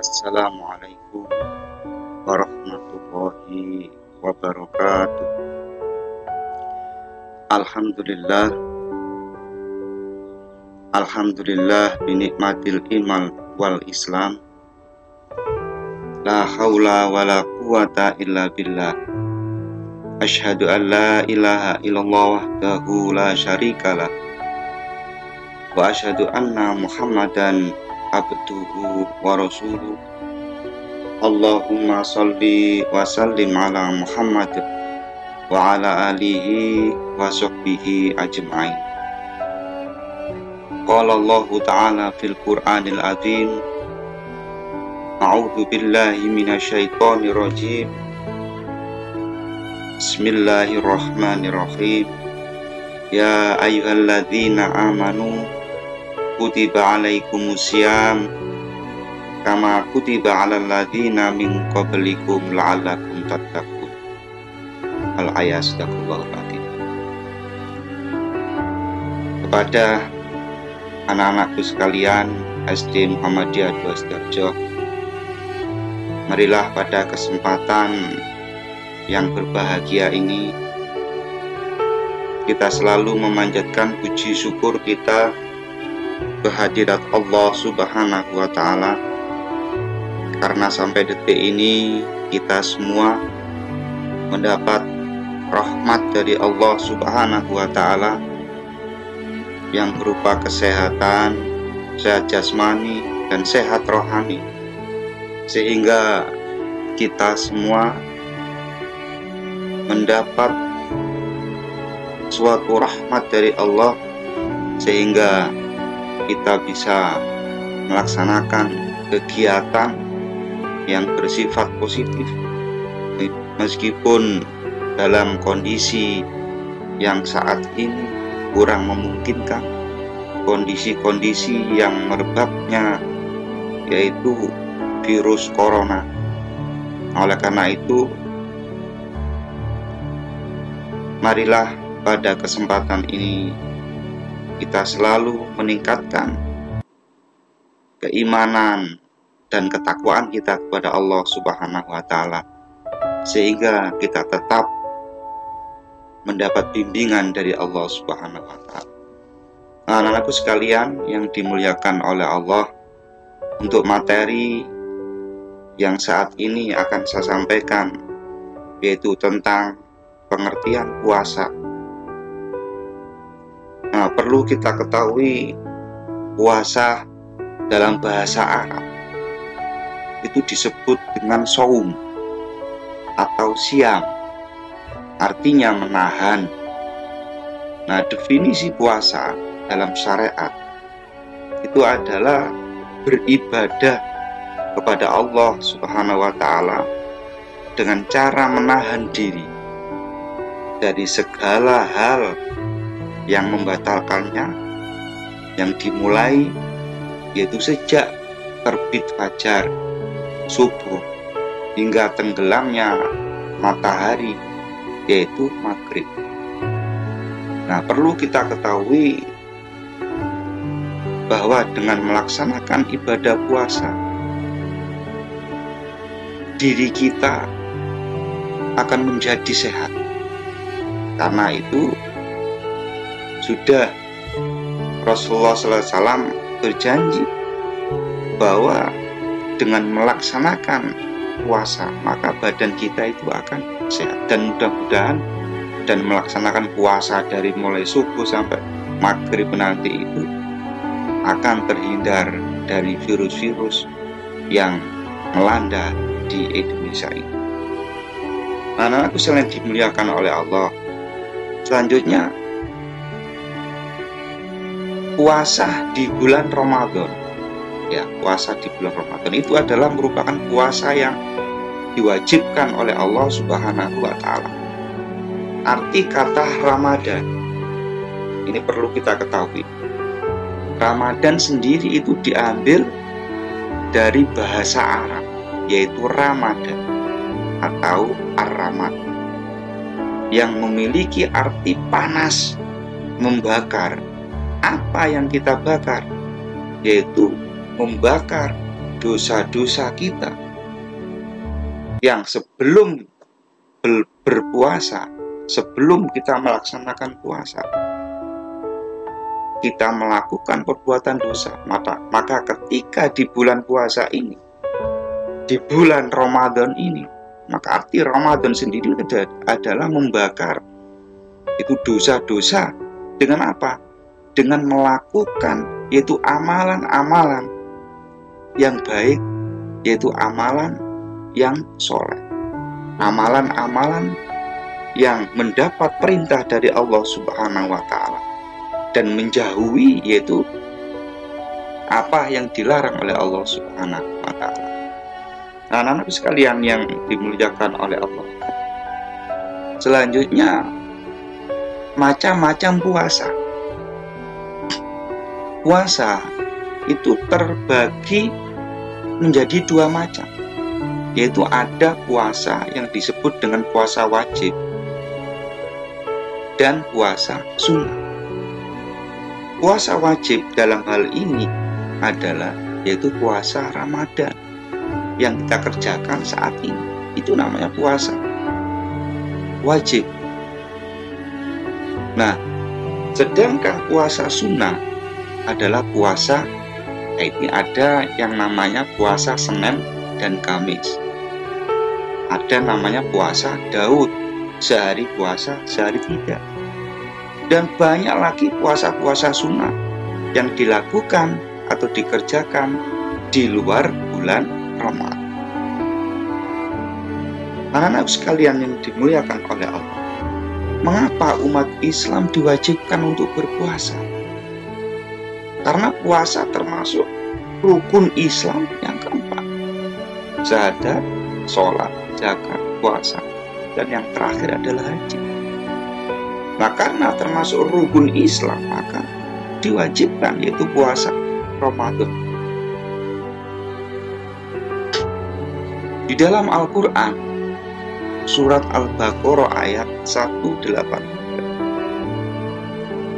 Assalamualaikum warahmatullahi wabarakatuh. Alhamdulillah, Alhamdulillah binikmatil iman wal islam. La haula wa la quwata illa billah. Asyhadu an la ilaha illallah wahdahu la syarikalah. Wa asyhadu anna Muhammadan abduhu wa rasuluh. Allahumma salli wa sallim ala Muhammad wa ala alihi wa sahbihi ajma'in. Qala Allah ta'ala fil Qur'anil azim. A'udzu billahi minasyaitonir rajim. Bismillahirrahmanirrahim. Ya ayyuhalladzina amanu kutiba alaikumusiyam kama kutiba alal ladzina min qablikum la'allakum tattaqun. Al-ayat sadaqallahul azim. Kepada anak-anakku sekalian SD Muhammadiyah 2 Sidoarjo, marilah pada kesempatan yang berbahagia ini kita selalu memanjatkan puji syukur kita kehadirat Allah Subhanahu wa Ta'ala, karena sampai detik ini kita semua mendapat rahmat dari Allah Subhanahu wa Ta'ala yang berupa kesehatan, sehat jasmani dan sehat rohani, sehingga kita semua mendapat suatu rahmat dari Allah, sehingga kita bisa melaksanakan kegiatan yang bersifat positif meskipun dalam kondisi yang saat ini kurang memungkinkan, kondisi-kondisi yang merebaknya yaitu virus corona. Oleh karena itu, marilah pada kesempatan ini kita selalu meningkatkan keimanan dan ketakwaan kita kepada Allah Subhanahu wa Ta'ala, sehingga kita tetap mendapat bimbingan dari Allah Subhanahu wa Ta'ala. Anak-anakku sekalian yang dimuliakan oleh Allah, untuk materi yang saat ini akan saya sampaikan yaitu tentang pengertian puasa. Nah, perlu kita ketahui puasa dalam bahasa Arab itu disebut dengan shaum atau siam, artinya menahan. Nah, definisi puasa dalam syariat itu adalah beribadah kepada Allah Subhanahu wa Ta'ala dengan cara menahan diri dari segala hal yang membatalkannya, yang dimulai yaitu sejak terbit fajar, subuh, hingga tenggelamnya matahari yaitu maghrib. Nah, perlu kita ketahui bahwa dengan melaksanakan ibadah puasa, diri kita akan menjadi sehat. Karena itu sudah Rasulullah SAW berjanji bahwa dengan melaksanakan puasa maka badan kita itu akan sehat, dan mudah-mudahan dan melaksanakan puasa dari mulai subuh sampai maghrib nanti itu akan terhindar dari virus-virus yang melanda di Indonesia ini. Anak-anakku sekalian dimuliakan oleh Allah, selanjutnya puasa di bulan Ramadan. Ya, puasa di bulan Ramadan itu adalah merupakan puasa yang diwajibkan oleh Allah Subhanahu wa Ta'ala. Arti kata Ramadan ini perlu kita ketahui. Ramadan sendiri itu diambil dari bahasa Arab, yaitu Ramadan atau Ar-Ramad, yang memiliki arti panas, membakar. Apa yang kita bakar? Yaitu membakar dosa-dosa kita yang sebelum berpuasa, sebelum kita melaksanakan puasa, kita melakukan perbuatan dosa, maka ketika di bulan puasa ini, di bulan Ramadan ini, maka arti Ramadan sendiri adalah membakar itu dosa-dosa. Dengan apa? Dengan melakukan yaitu amalan-amalan yang baik, yaitu amalan yang soleh, amalan-amalan yang mendapat perintah dari Allah Subhanahu wa Ta'ala, dan menjauhi yaitu apa yang dilarang oleh Allah Subhanahu wa Ta'ala. Nah, anak-anak sekalian yang dimuliakan oleh Allah, selanjutnya macam-macam puasa. Puasa itu terbagi menjadi dua macam, yaitu ada puasa yang disebut dengan puasa wajib dan puasa sunnah. Puasa wajib dalam hal ini adalah yaitu puasa Ramadan yang kita kerjakan saat ini. Itu namanya puasa wajib. Nah, sedangkan puasa sunnah adalah puasa, ini ada yang namanya puasa Senin dan Kamis, ada namanya puasa Daud, sehari puasa sehari tidak, dan banyak lagi puasa-puasa sunnah yang dilakukan atau dikerjakan di luar bulan Ramadan. Anak-anak sekalian yang dimuliakan oleh Allah, mengapa umat Islam diwajibkan untuk berpuasa? Karena puasa termasuk rukun Islam yang keempat. Syahadat, sholat, zakat, puasa, dan yang terakhir adalah haji. Nah, karena termasuk rukun Islam, maka diwajibkan yaitu puasa Ramadan. Di dalam Al-Quran, surat Al-Baqarah ayat 183.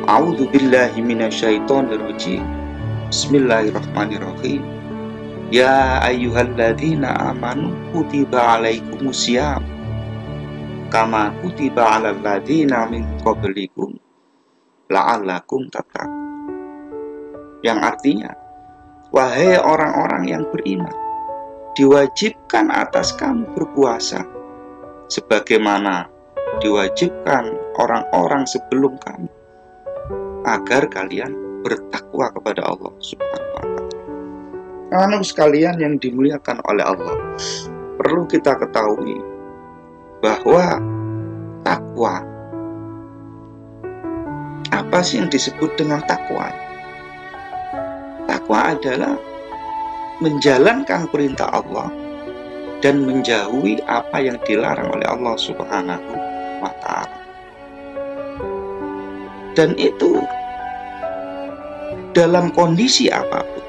A'udzu billahi minasyaitonir rajim. Bismillahirrahmanirrahim. Ya ayyuhalladzina amanu kutiba alaikumusiyam kama kutiba alal ladzina min qablikum la'allakum tattaqun. Yang artinya, wahai orang-orang yang beriman, diwajibkan atas kamu berpuasa sebagaimana diwajibkan orang-orang sebelum kamu, agar kalian bertakwa kepada Allah Subhanahu wa Ta'ala. Anak sekalian yang dimuliakan oleh Allah, perlu kita ketahui bahwa takwa, apa sih yang disebut dengan takwa? Takwa adalah menjalankan perintah Allah dan menjauhi apa yang dilarang oleh Allah Subhanahu wa Ta'ala. Dan itu dalam kondisi apapun,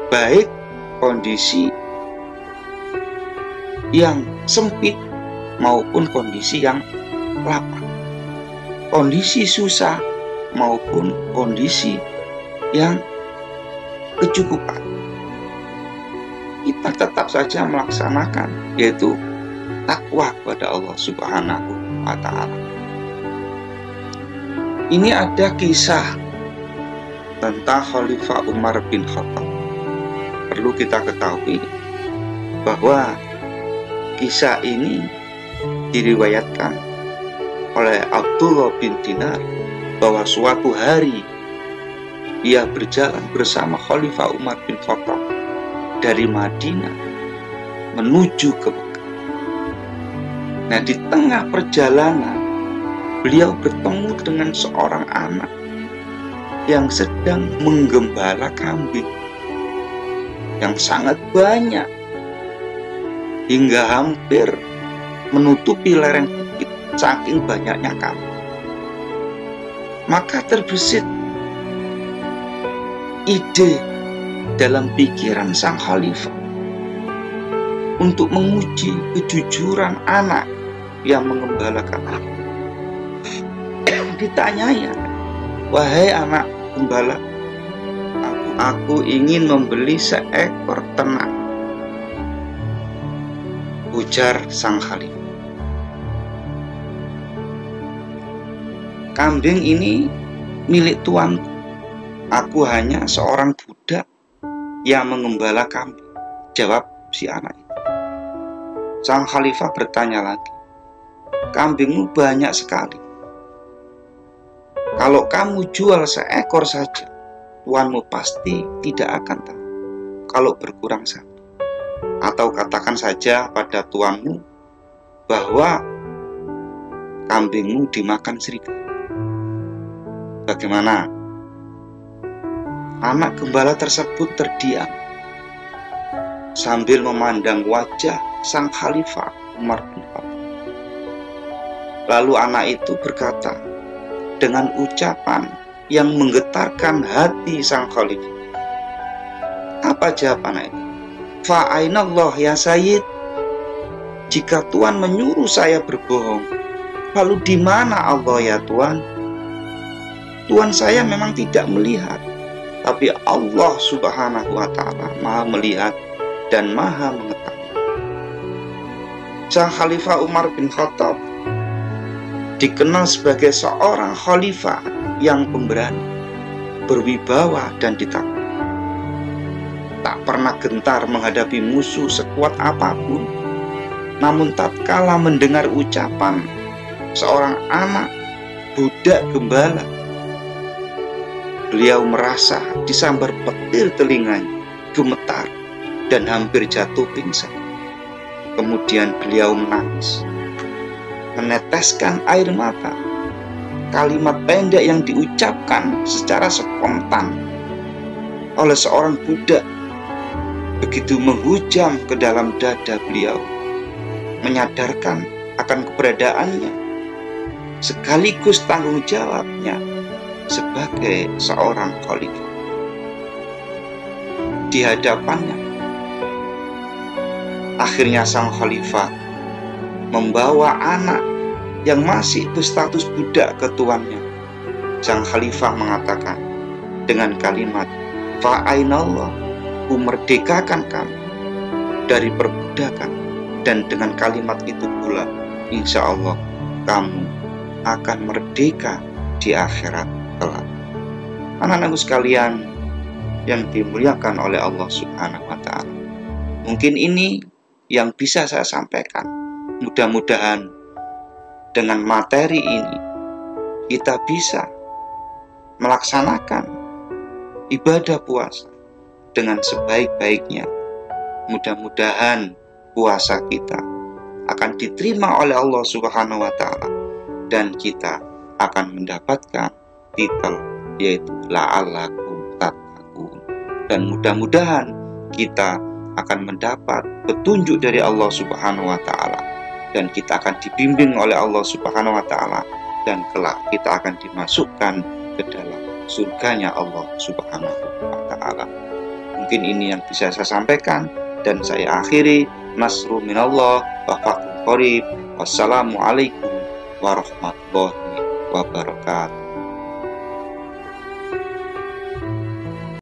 baik kondisi yang sempit maupun kondisi yang lapang, kondisi susah maupun kondisi yang kecukupan, kita tetap saja melaksanakan yaitu takwa kepada Allah Subhanahu wa Ta'ala. Ini ada kisah tentang Khalifah Umar bin Khattab. Perlu kita ketahui bahwa kisah ini diriwayatkan oleh Abdullah bin Dinar bahwa suatu hari ia berjalan bersama Khalifah Umar bin Khattab dari Madinah menuju ke Mekah. Nah, di tengah perjalanan beliau bertemu dengan seorang anak yang sedang menggembala kambing yang sangat banyak hingga hampir menutupi lereng bukit saking banyaknya kambing. Maka terbesit ide dalam pikiran sang khalifah untuk menguji kejujuran anak yang mengembalakan kambing. Ditanyanya, wahai anak gembala, aku Aku ingin membeli seekor ternak, ujar sang khalifah. Kambing ini milik tuanku. Aku hanya seorang budak yang mengembala kambing, jawab si anak itu. Sang khalifah bertanya lagi, kambingmu banyak sekali. Kalau kamu jual seekor saja, tuanmu pasti tidak akan tahu kalau berkurang satu. Atau katakan saja pada tuanmu bahwa kambingmu dimakan serigala. Bagaimana? Anak gembala tersebut terdiam sambil memandang wajah sang khalifah Umar bin Khattab. Lalu anak itu berkata dengan ucapan yang menggetarkan hati sang khalifah. Apa jawaban anak itu? Fa'ainallah ya Sayyid. Jika Tuan menyuruh saya berbohong, lalu di mana Allah ya Tuan? Tuan saya memang tidak melihat, tapi Allah Subhanahu wa Ta'ala Maha melihat dan Maha mengetahui. Sang Khalifah Umar bin Khattab dikenal sebagai seorang khalifah yang pemberani, berwibawa dan ditakut. Tak pernah gentar menghadapi musuh sekuat apapun. Namun tatkala mendengar ucapan seorang anak budak gembala, beliau merasa disambar petir telinganya, gemetar dan hampir jatuh pingsan. Kemudian beliau menangis, meneteskan air mata. Kalimat pendek yang diucapkan secara spontan oleh seorang budak begitu menghujam ke dalam dada beliau, menyadarkan akan keberadaannya sekaligus tanggung jawabnya sebagai seorang khalifah. Di hadapannya, akhirnya sang khalifah membawa anak yang masih berstatus budak ke tuannya. Sang khalifah mengatakan dengan kalimat, fa'ainallah, ku merdekakan kamu dari perbudakan, dan dengan kalimat itu pula insya Allah kamu akan merdeka di akhirat kelak. Anak-anakku sekalian yang dimuliakan oleh Allah Subhanahu wa Ta'ala, mungkin ini yang bisa saya sampaikan. Mudah-mudahan dengan materi ini kita bisa melaksanakan ibadah puasa dengan sebaik-baiknya. Mudah-mudahan puasa kita akan diterima oleh Allah Subhanahu wa Ta'ala dan kita akan mendapatkan titel yaitu la'allakum tattaqun, dan mudah-mudahan kita akan mendapat petunjuk dari Allah Subhanahu wa Ta'ala dan kita akan dibimbing oleh Allah Subhanahu wa Ta'ala dan kelak kita akan dimasukkan ke dalam surganya Allah Subhanahu wa Ta'ala. Mungkin ini yang bisa saya sampaikan dan saya akhiri. Nasru minallah wa fathun qarib. Wassalamualaikum warahmatullahi wabarakatuh.